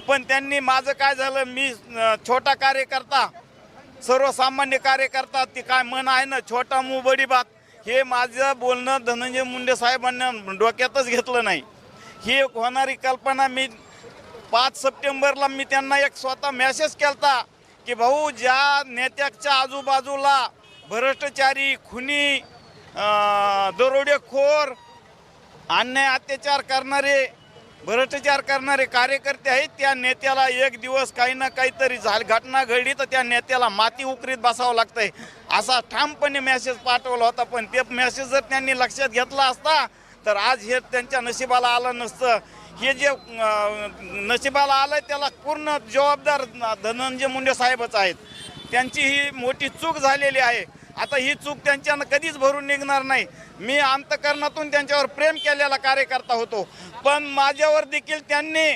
पण त्यांनी माझं काय झालं, मी छोटा कार्यकर्ता, सर्वसामान्य कार्यकर्ता, ती काय मन आहे ना, छोटा मुंह बडी बात, हे माझं बोलणं धनंजय मुंडे साहेबांना डोक्यातच घेतलं नाही. ही एक होणारी कल्पना मी 5 सप्टेंबरला मी त्यांना एक स्वतः मेसेज केलता की भाऊ, ज्या नेत्याच्या आजूबाजूला भ्रष्टाचारी, खुनी, दरोडेखोर, अन्याय अत्याचार करणारे, भ्रष्टाचार करणारे कार्यकर्ते आहेत, त्या नेत्याला एक दिवस काही ना काहीतरी घटना घडली तर त्या नेत्याला माती उकरीत बसावं लागतंय, असा ठामपणे मेसेज पाठवला होता. पण ते मेसेज जर त्यांनी लक्षात घेतला असता तर आज हे त्यांच्या नशिबाला आलं नसतं. हे जे नशिबाला आलं त्याला पूर्ण जबाबदार धनंजय मुंडे साहेबच आहेत. त्यांची ही मोठी चूक झालेली आहे. आता ही चूक त्यांच्यानं कधीच भरून निघणार नाही. मी अंतःकरणातून त्यांच्यावर प्रेम केलेला कार्यकर्ता होतो, पण माझ्यावर देखील त्यांनी